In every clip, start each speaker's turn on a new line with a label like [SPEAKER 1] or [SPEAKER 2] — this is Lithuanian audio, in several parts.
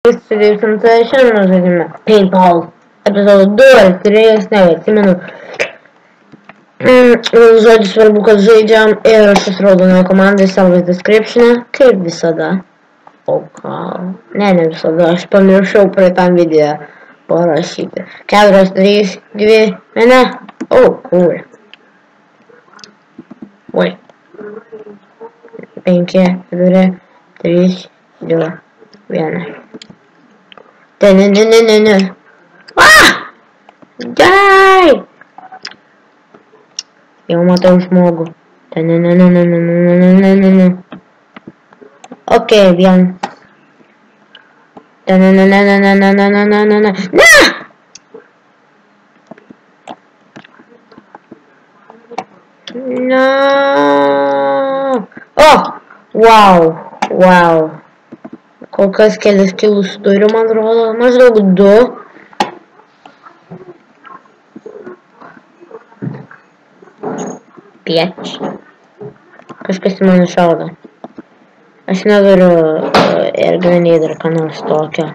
[SPEAKER 1] Šiandien žaidime Paintball epizodą 2 ar 3, neatsimenu. Žodžiu svarbu, kad žaidžiam ir aš raudonoje komandai savo description'e, kaip visada. O ką? Ne visada, aš pamiršau praeitam video parašyti. 4, 3, 2, 1. O, cool. Oi. 5, 4, 3, 2, 1. Ne. Ah! Die! Jau matau žmogų. Ne. Ok, vien. Ne! No! Oh! Wow. Kol kas kelis kilus turiu, man rodo, maždaug 2. Pieč. Kažkas į mane šaudo. Aš neturiu air grenade ar ką nors tokio.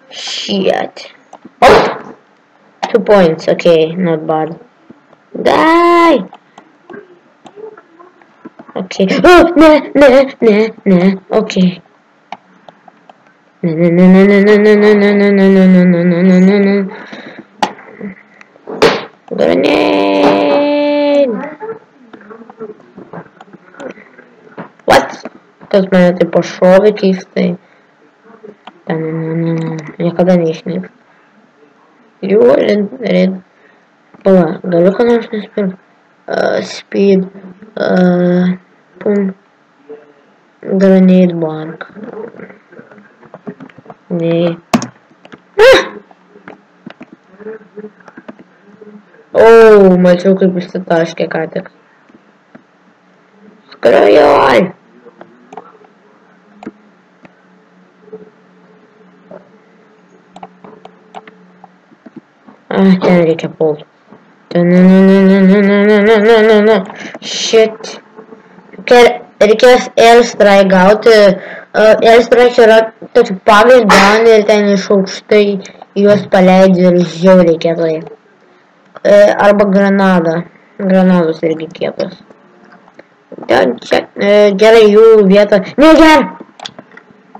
[SPEAKER 1] Shit. Oh! 2 points, okay, not bad. Die! Okay. Oh, ne, okay. Ne. Grenade! What? Kas mane tai pašovė keistai. Ne. Niekada neišnyks. Jau, red. Pala, galiu ką nors nespirti. Speed. Grenade bank. Ne. O, mačiau kaip išsitaškė ką tik. Skrajoj! Ten reikia pult. Ne. Shit. Reikės airstrike gauti. Airstrike yra toks pagal gauni ir ten iš aukštai juos paleidži ir žiauriai kietai. Arba granada. Granados irgi kietos. Gerai jų vietą.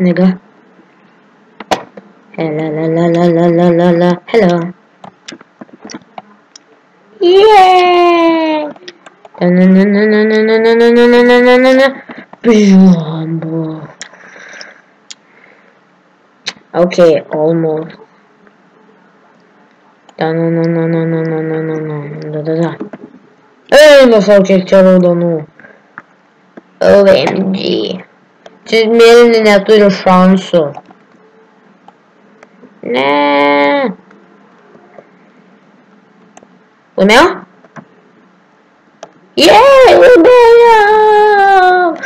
[SPEAKER 1] Nega. Hello. Yeah! Bjombo. Okay, almost. No. Nežinau, kiek čia raudonų. OMG. Čia mėlyni neturi šansų. Ne. Laimėjau? Laimėjau!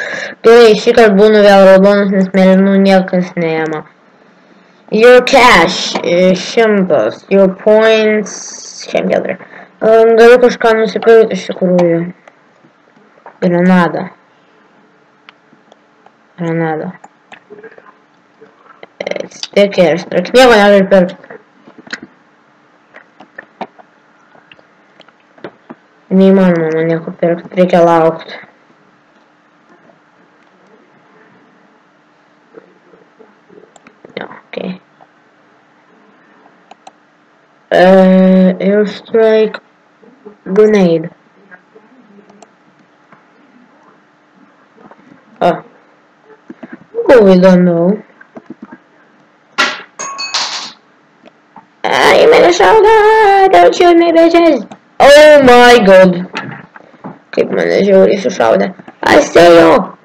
[SPEAKER 1] Gerai, šįkart būnu vėl raudonas, nes mėlynų niekas neėma. Your cash 100. Your points 104. Galiu kažką nusipirkti iš tikrųjų. Granada. Stickers. Nieko negaliu pirkti. Neįmanoma man nieko pirkti. Reikia laukti. Okay. Airstrike grenade. Oh, we don't know. You made a shot! Don't shoot me, bitches! Oh my god! Kaip mane žiauriai sušaudė. I see you!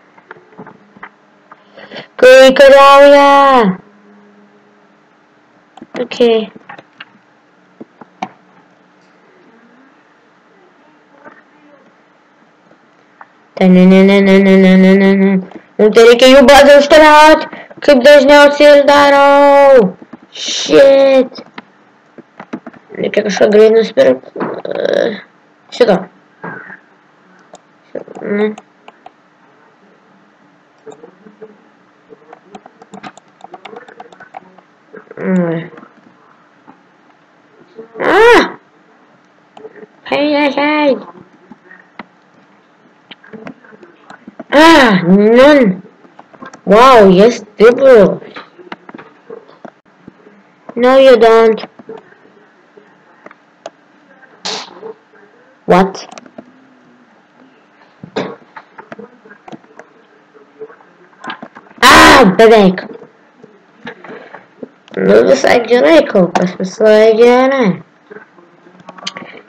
[SPEAKER 1] Kai kariauja! Okay. Ne. Tai reikia jų bazę užtariaut, kaip dažniausiai ir darau. Shit. Reikia kažką greit nusipirkti. Šito. Hei. Nun. Wow, yes, people. No, you don't. What? Beveik. Nu, visai gerai, kol kas visai gerai.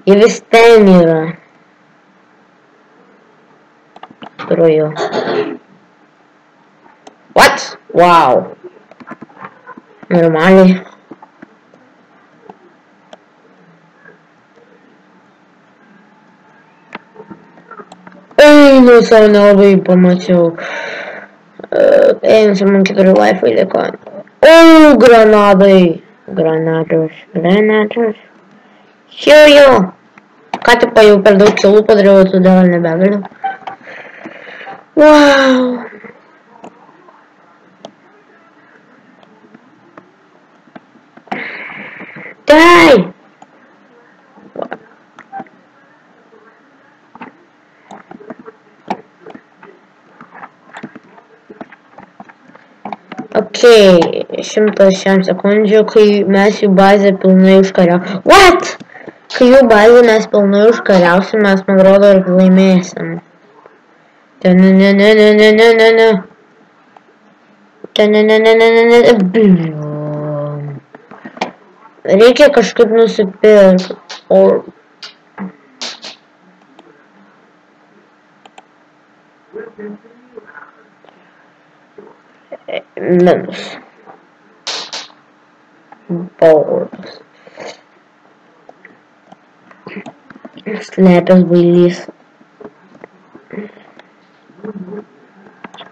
[SPEAKER 1] Ji vis ten yra. Pro jo. What? Wow. Normaliai. Nu, savo nelabai pamačiau. Einasi man 4 laifai liko. Granadai. Granatos. Šiuju. Ką tik jau per daug kilų padariau, todėl nebegaliu. Wow. Die. Okay, 100 sekundžių, kai mes jų bazę pilnai užkariausim. What? Kai jų bazę mes pilnai užkariausim, mes, man rodo, ir laimėsim. Reikia kažkaip nusipirkti. Minus. Balls. Slėpęs bailys.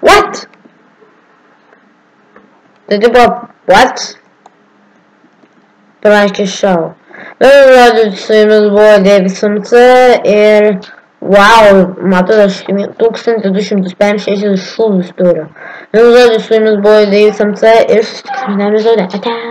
[SPEAKER 1] What? Tai tipo, what? Praškė šau. Su jumis buvo Davis MC ir wow, matau, aš 1256 šūvius turiu. Su jumis buvo Davis MC ir susitiksime epizode. Ate.